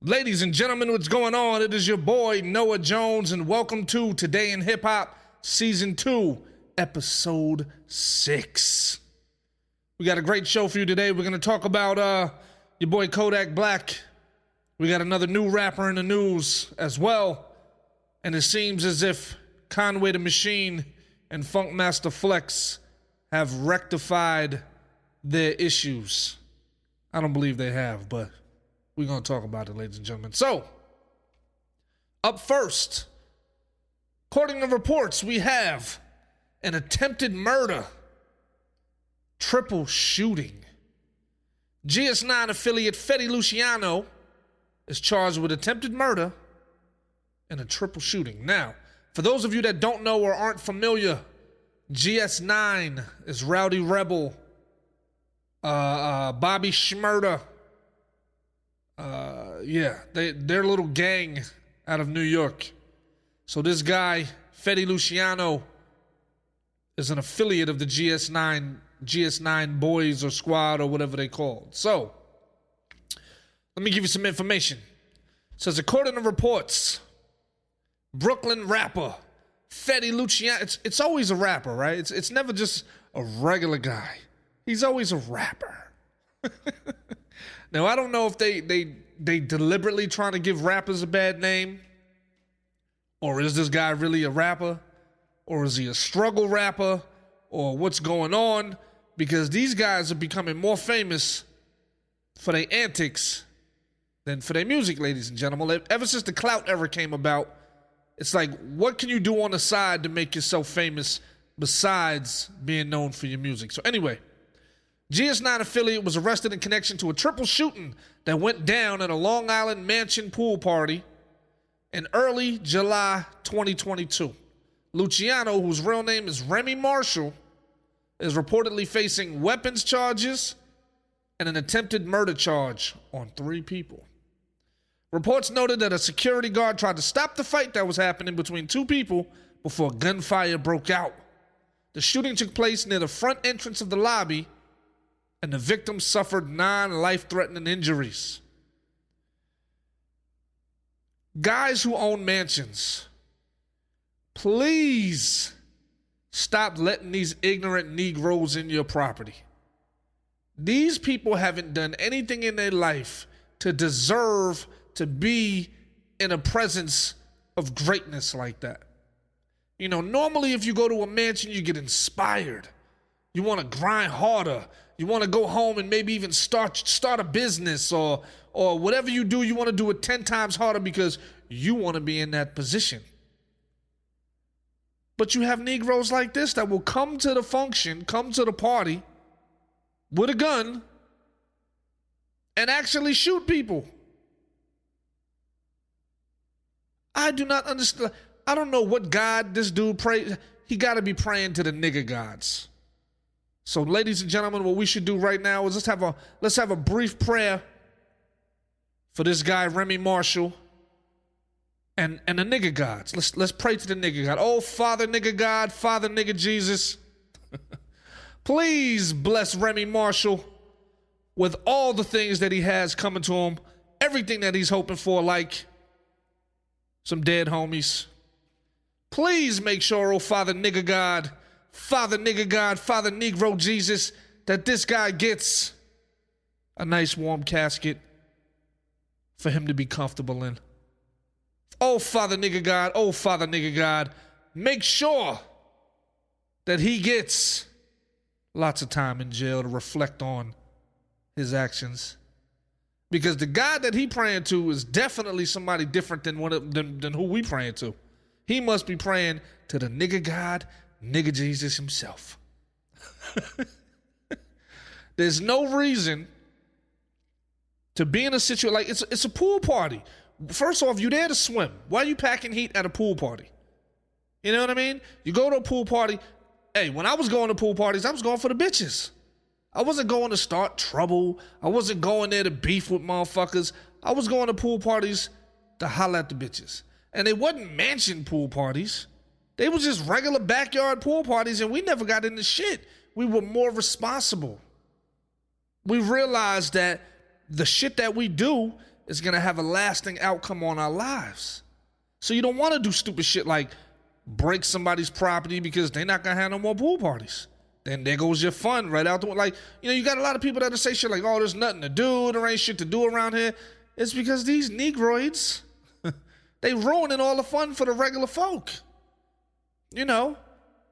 Ladies and gentlemen, what's going on? It is your boy, Noah Jones, and welcome to Today in Hip Hop, Season 2, Episode 6. We got a great show for you today. We're going to talk about your boy Kodak Black. We got another new rapper in the news as well. And it seems as if Conway the Machine and Funkmaster Flex have rectified their issues. I don't believe they have, but we're going to talk about it, ladies and gentlemen. So, up first, according to reports, we have an attempted murder, triple shooting. GS9 affiliate Fetty Luciano is charged with attempted murder and a triple shooting. Now, for those of you that don't know or aren't familiar, GS9 is Rowdy Rebel, Bobby Shmurda. Their little gang out of New York. So this guy, Fetty Luciano, is an affiliate of the GS9 boys or squad or whatever they called. So, let me give you some information. It says, according to reports, Brooklyn rapper Fetty Luciano, it's always a rapper, right? It's never just a regular guy. He's always a rapper. Now, I don't know if they deliberately trying to give rappers a bad name, or is this guy really a rapper, or is he a struggle rapper, or what's going on? Because these guys are becoming more famous for their antics than for their music, ladies and gentlemen. Ever since the clout era came about, it's like, what can you do on the side to make yourself famous besides being known for your music? So anyway, GS9 affiliate was arrested in connection to a triple shooting that went down at a Long Island mansion pool party in early July 2022. Luciano, whose real name is Remy Marshall, is reportedly facing weapons charges and an attempted murder charge on 3 people. Reports noted that a security guard tried to stop the fight that was happening between 2 people before gunfire broke out. The shooting took place near the front entrance of the lobby, and the victim suffered non-life-threatening injuries. Guys who own mansions, please stop letting these ignorant Negroes in your property. These people haven't done anything in their life to deserve to be in a presence of greatness like that. You know, normally if you go to a mansion, you get inspired. You want to grind harder. You want to go home and maybe even start a business or whatever you do, you want to do it 10 times harder because you want to be in that position. But you have Negroes like this that will come to the function, come to the party with a gun and actually shoot people. I do not understand. I don't know what God this dude prays. He got to be praying to the nigga gods. So, ladies and gentlemen, what we should do right now is let's have a brief prayer for this guy Remy Marshall and the nigga gods. Let's pray to the nigga god. Oh, Father nigga God, Father nigga Jesus, please bless Remy Marshall with all the things that he has coming to him, everything that he's hoping for, like some dead homies. Please make sure, oh Father nigga God, Father nigga God, Father Negro Jesus, that this guy gets a nice warm casket for him to be comfortable in. Oh, Father nigga God, make sure that he gets lots of time in jail to reflect on his actions. Because the God that he praying to is definitely somebody different than who we praying to. He must be praying to the nigga God, nigga Jesus himself. There's no reason to be in a situation like it's a pool party. First off, you there to swim. Why are you packing heat at a pool party? You know what I mean? You go to a pool party. Hey, when I was going to pool parties, I was going for the bitches. I wasn't going to start trouble. I wasn't going there to beef with motherfuckers. I was going to pool parties to holler at the bitches. And they wasn't mansion pool parties. They was just regular backyard pool parties, and we never got into shit. We were more responsible. We realized that the shit that we do is going to have a lasting outcome on our lives. So you don't want to do stupid shit like break somebody's property because they're not going to have no more pool parties. Then there goes your fun right out the window. Like, you got a lot of people that say shit like, oh, there's nothing to do. There ain't shit to do around here. It's because these Negroids, they ruining all the fun for the regular folk.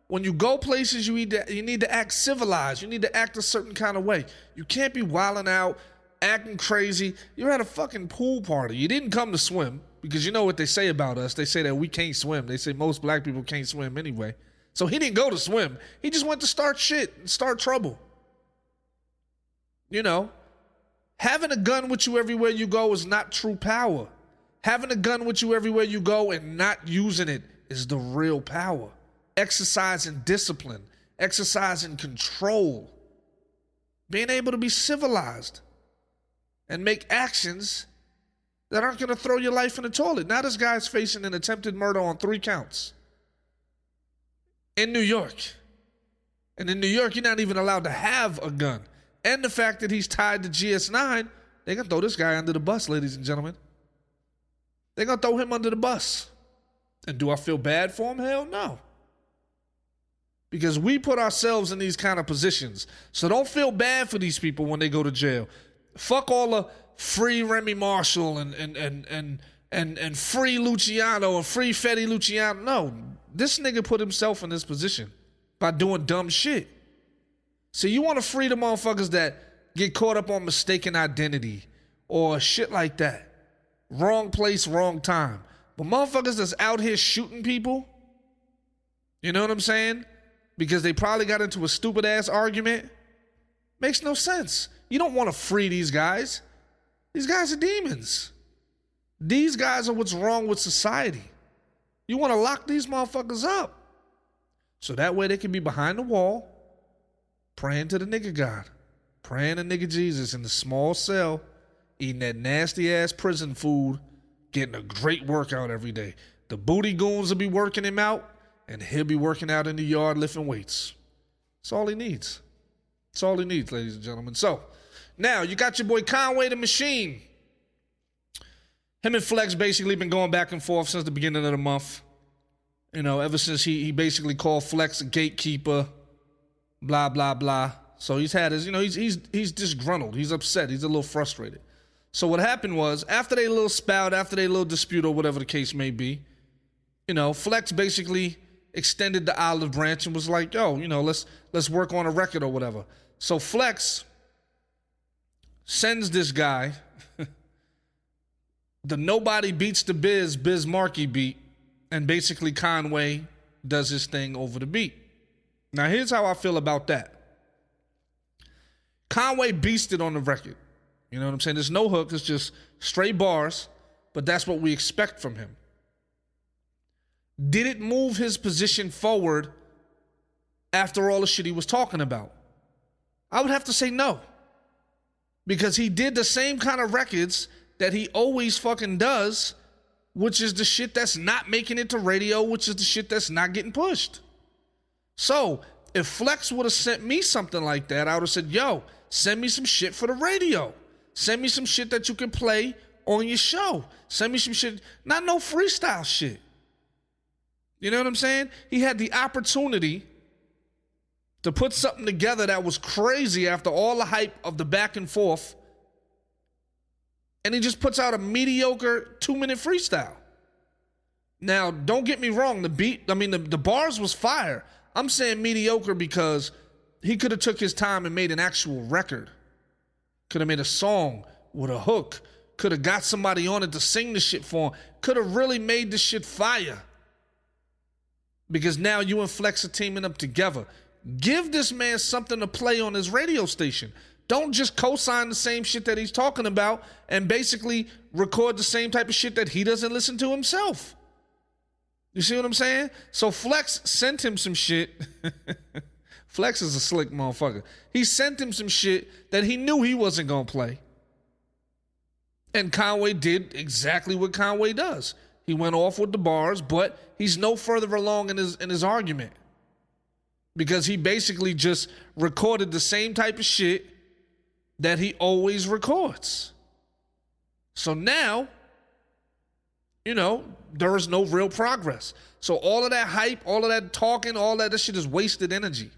When you go places, you need to act civilized. You need to act a certain kind of way. You can't be wilding out, acting crazy. You're at a fucking pool party. You didn't come to swim, because you know what they say about us. They say that we can't swim. They say most black people can't swim anyway. So he didn't go to swim. He just went to start shit and start trouble. Having a gun with you everywhere you go is not true power. Having a gun with you everywhere you go and not using it is the real power. Exercising discipline, exercising control, being able to be civilized and make actions that aren't going to throw your life in the toilet. Now this guy's facing an attempted murder on 3 counts in New York. And in New York, you're not even allowed to have a gun. And the fact that he's tied to GS9, they're going to throw this guy under the bus, ladies and gentlemen. They're going to throw him under the bus. And do I feel bad for him? Hell no. Because we put ourselves in these kind of positions. So don't feel bad for these people when they go to jail. Fuck all the free Remy Marshall and free Luciano and free Fetty Luciano. No, this nigga put himself in this position by doing dumb shit. So you want to free the motherfuckers that get caught up on mistaken identity or shit like that. Wrong place, wrong time. But motherfuckers that's out here shooting people, you know what I'm saying? Because they probably got into a stupid ass argument. Makes no sense. You don't want to free these guys. These guys are demons. These guys are what's wrong with society. You want to lock these motherfuckers up. So that way they can be behind the wall, praying to the nigga God, praying to nigga Jesus in the small cell, eating that nasty ass prison food, getting a great workout every day. The booty goons will be working him out, and he'll be working out in the yard lifting weights. That's all he needs. That's all he needs, ladies and gentlemen. So, now, you got your boy Conway the Machine. Him and Flex basically been going back and forth since the beginning of the month. Ever since he basically called Flex a gatekeeper, blah, blah, blah. So he's had his, he's disgruntled. He's upset. He's a little frustrated. So what happened was, after they little spout, after they little dispute or whatever the case may be, Flex basically extended the olive branch and was like, yo, let's work on a record or whatever. So Flex sends this guy the Nobody Beats the Biz Markie beat, and basically Conway does his thing over the beat. Now here's how I feel about that. Conway beasted on the record. You know what I'm saying? There's no hook, it's just straight bars, but that's what we expect from him. Did it move his position forward after all the shit he was talking about? I would have to say no. Because he did the same kind of records that he always fucking does, which is the shit that's not making it to radio, which is the shit that's not getting pushed. So, if Flex would have sent me something like that, I would have said, yo, send me some shit for the radio. Send me some shit that you can play on your show. Send me some shit, not no freestyle shit. You know what I'm saying? He had the opportunity to put something together that was crazy after all the hype of the back and forth, and he just puts out a mediocre 2-minute freestyle. Now, don't get me wrong, the bars was fire. I'm saying mediocre because he could have took his time and made an actual record. Could have made a song with a hook. Could have got somebody on it to sing the shit for him. Could have really made the shit fire. Because now you and Flex are teaming up together. Give this man something to play on his radio station. Don't just co-sign the same shit that he's talking about and basically record the same type of shit that he doesn't listen to himself. You see what I'm saying? So Flex sent him some shit. Flex is a slick motherfucker. He sent him some shit that he knew he wasn't going to play. And Conway did exactly what Conway does. He went off with the bars, but he's no further along in his argument. Because he basically just recorded the same type of shit that he always records. So now, there is no real progress. So all of that hype, all of that talking, all that shit is wasted energy.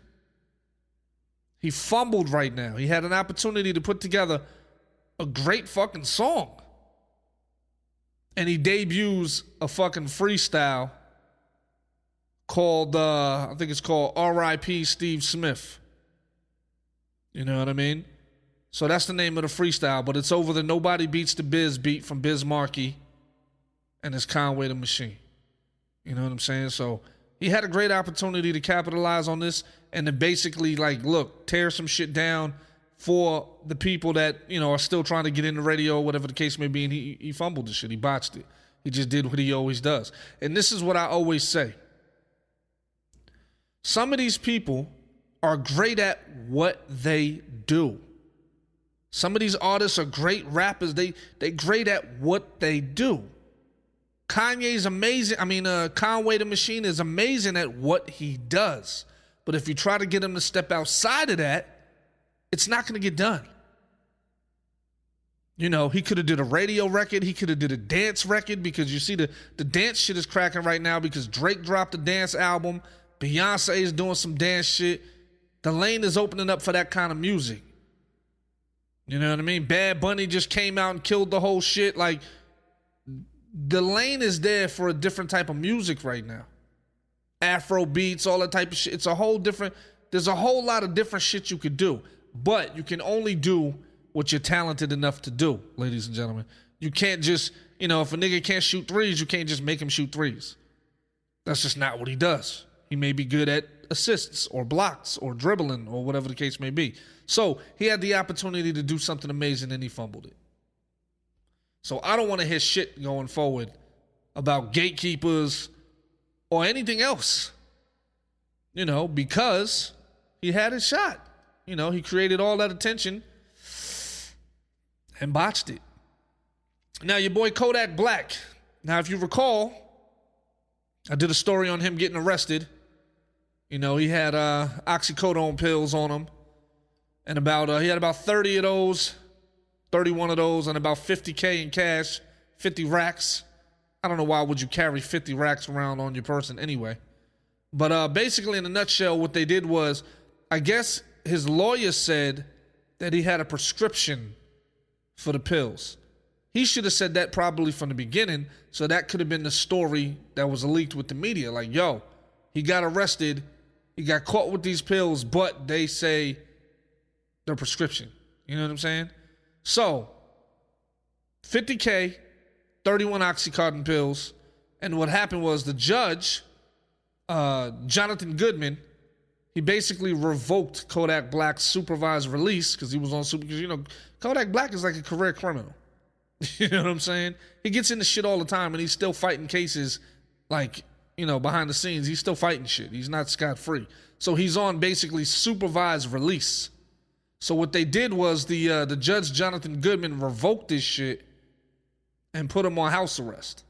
He fumbled right now. He had an opportunity to put together a great fucking song. And he debuts a fucking freestyle called, I think it's called R.I.P. Steve Smith. You know what I mean? So that's the name of the freestyle, but it's over the Nobody Beats the Biz beat from Biz Markie, and it's Conway the Machine. You know what I'm saying? So he had a great opportunity to capitalize on this and to basically, tear some shit down for the people that, are still trying to get into radio, whatever the case may be, and he fumbled the shit. He botched it. He just did what he always does. And this is what I always say. Some of these people are great at what they do. Some of these artists are great rappers. They great at what they do. Kanye's amazing. Conway the Machine is amazing at what he does. But if you try to get him to step outside of that, it's not going to get done. He could have did a radio record. He could have did a dance record, because you see the dance shit is cracking right now because Drake dropped a dance album. Beyonce is doing some dance shit. The lane is opening up for that kind of music. You know what I mean? Bad Bunny just came out and killed the whole shit. The lane is there for a different type of music right now. Afro beats, all that type of shit. It's a whole different, there's a whole lot of different shit you could do. But you can only do what you're talented enough to do, ladies and gentlemen. You can't just, if a nigga can't shoot threes, you can't just make him shoot threes. That's just not what he does. He may be good at assists or blocks or dribbling or whatever the case may be. So he had the opportunity to do something amazing and he fumbled it. So I don't want to hear shit going forward about gatekeepers or anything else, because he had his shot. He created all that attention and botched it. Now, your boy Kodak Black. Now, if you recall, I did a story on him getting arrested. He had oxycodone pills on him. And he had about 30 of those, 31 of those, and about $50K in cash, 50 racks. I don't know why would you carry 50 racks around on your person anyway. But basically, in a nutshell, what they did was, I guess his lawyer said that he had a prescription for the pills. He should have said that probably from the beginning, so that could have been the story that was leaked with the media. He got arrested, he got caught with these pills, but they say they're prescription. You know what I'm saying? So, 50K, 31 Oxycontin pills, and what happened was the judge, Jonathan Goodman, he basically revoked Kodak Black's supervised release because he was on Kodak Black is like a career criminal. You know what I'm saying? He gets into shit all the time and he's still fighting cases behind the scenes. He's still fighting shit. He's not scot-free. So he's on basically supervised release. So what they did was the judge, Jonathan Goodman, revoked this shit and put him on house arrest.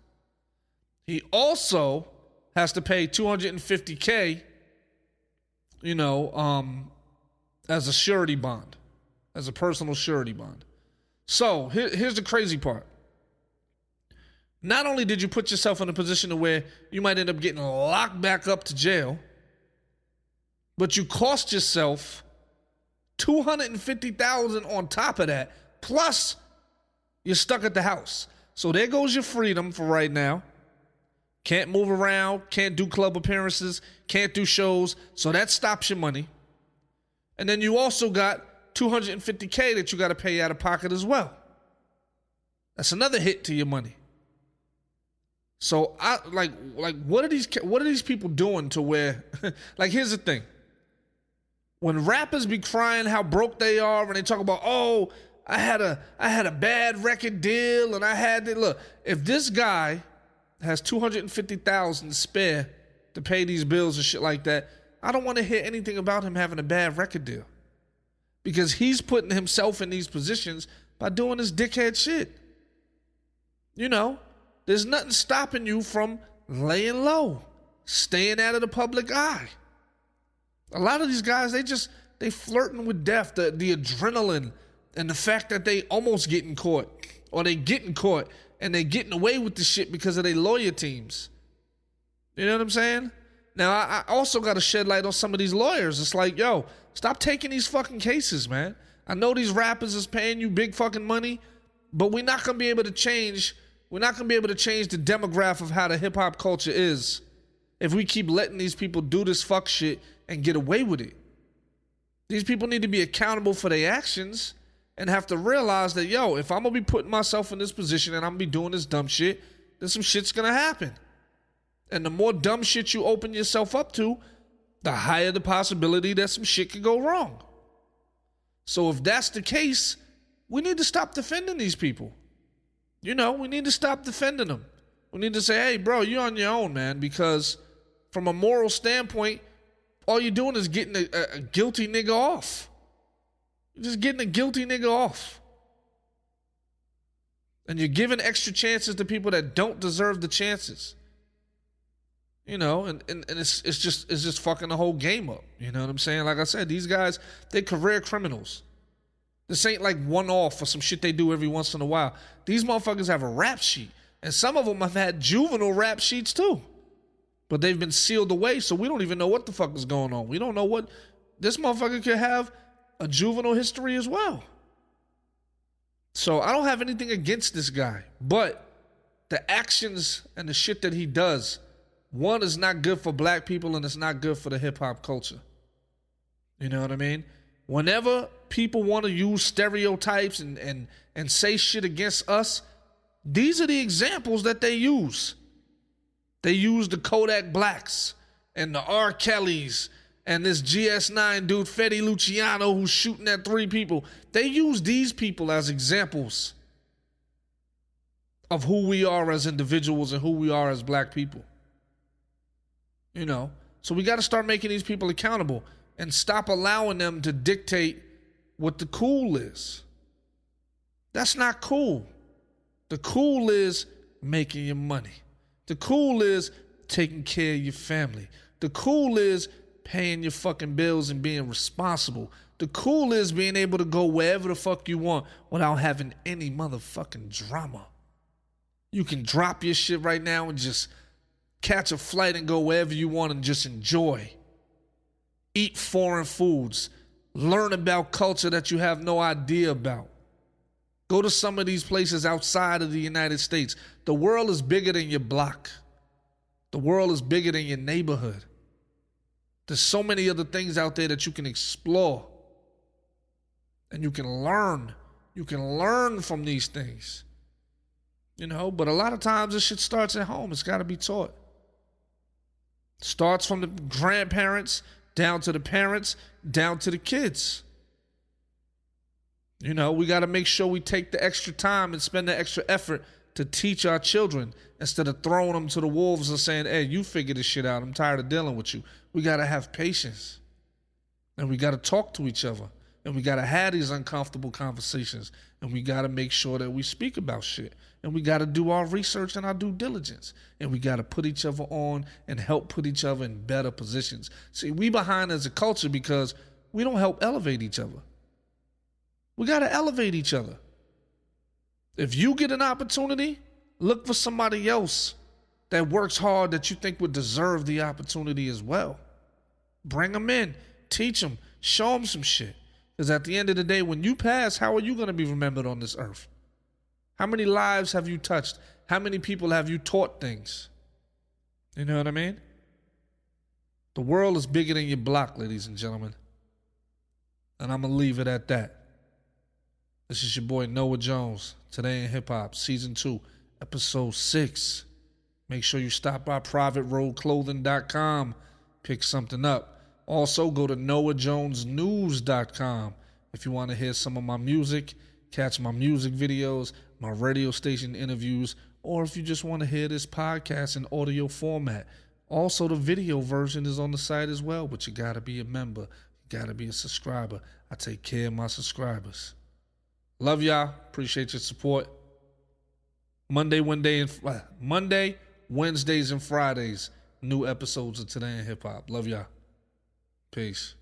He also has to pay $250K, as a surety bond, as a personal surety bond. So here's the crazy part. Not only did you put yourself in a position to where you might end up getting locked back up to jail, but you cost yourself $250,000 on top of that. Plus, you're stuck at the house. So there goes your freedom for right now. Can't move around, can't do club appearances, can't do shows. So that stops your money. And then you also got $250K that you got to pay out of pocket as well. That's another hit to your money. So what are these people doing to where here's the thing. When rappers be crying how broke they are and they talk about, oh, I had a bad record deal and I had to look, if this guy has $250,000 spare to pay these bills and shit like that, I don't want to hear anything about him having a bad record deal. Because he's putting himself in these positions by doing this dickhead shit. There's nothing stopping you from laying low, staying out of the public eye. A lot of these guys, they flirting with death, the adrenaline, and the fact that they almost getting caught, or they getting caught and they getting away with the shit because of their lawyer teams. You know what I'm saying? Now, I also got to shed light on some of these lawyers. It's like, yo, stop taking these fucking cases, man. I know these rappers is paying you big fucking money, but we're not going to be able to change. We're not going to be able to change the demographic of how the hip hop culture is if we keep letting these people do this fuck shit and get away with it. These people need to be accountable for their actions and have to realize that, yo, if I'm going to be putting myself in this position and I'm going to be doing this dumb shit, then some shit's going to happen. And the more dumb shit you open yourself up to, the higher the possibility that some shit could go wrong. So if that's the case, we need to stop defending these people. You know, we need to stop defending them. We need to say, hey, bro, you're on your own, man, because from a moral standpoint, all you're doing is getting a guilty nigga off. You're just getting a guilty nigga off. And you're giving extra chances to people that don't deserve the chances. You know, and it's just fucking the whole game up. You know what I'm saying? Like I said, these guys, they're career criminals. This ain't like one-off or some shit they do every once in a while. These motherfuckers have a rap sheet. And some of them have had juvenile rap sheets too. But they've been sealed away, so we don't even know what the fuck is going on. We don't know what... This motherfucker could have a juvenile history as well. So I don't have anything against this guy. But the actions and the shit that he does... One, is not good for black people and it's not good for the hip-hop culture. You know what I mean? Whenever people want to use stereotypes and say shit against us, these are the examples that they use. They use the Kodak Blacks and the R. Kellys and this GS9 dude, Fetty Luciano, who's shooting at 3 people. They use these people as examples of who we are as individuals and who we are as black people. You know, so we got to start making these people accountable and stop allowing them to dictate what the cool is. That's not cool. The cool is making your money. The cool is taking care of your family. The cool is paying your fucking bills and being responsible. The cool is being able to go wherever the fuck you want without having any motherfucking drama. You can drop your shit right now and just catch a flight and go wherever you want and just enjoy. Eat foreign foods. Learn about culture that you have no idea about. Go to some of these places outside of the United States. The world is bigger than your block. The world is bigger than your neighborhood. There's so many other things out there that you can explore. And you can learn. You can learn from these things. You know, but a lot of times this shit starts at home. It's got to be taught. Starts from the grandparents, down to the parents, down to the kids. You know, we got to make sure we take the extra time and spend the extra effort to teach our children instead of throwing them to the wolves and saying, hey, you figure this shit out. I'm tired of dealing with you. We got to have patience. And we got to talk to each other. And we got to have these uncomfortable conversations. And we got to make sure that we speak about shit. And we got to do our research and our due diligence. And we got to put each other on and help put each other in better positions. See, we behind as a culture because we don't help elevate each other. We got to elevate each other. If you get an opportunity, look for somebody else that works hard that you think would deserve the opportunity as well. Bring them in. Teach them. Show them some shit. Because at the end of the day, when you pass, how are you going to be remembered on this earth? How many lives have you touched? How many people have you taught things? You know what I mean? The world is bigger than your block, ladies and gentlemen. And I'm going to leave it at that. This is your boy Noah Jones. Today in Hip Hop, Season 2, Episode 6. Make sure you stop by privateroadclothing.com. Pick something up. Also, go to noahjonesnews.com if you want to hear some of my music, catch my music videos, my radio station interviews, or if you just want to hear this podcast in audio format. Also, the video version is on the site as well, but you got to be a member. You got to be a subscriber. I take care of my subscribers. Love y'all. Appreciate your support. Monday, Wednesdays, and Fridays, new episodes of Today in Hip Hop. Love y'all. Peace.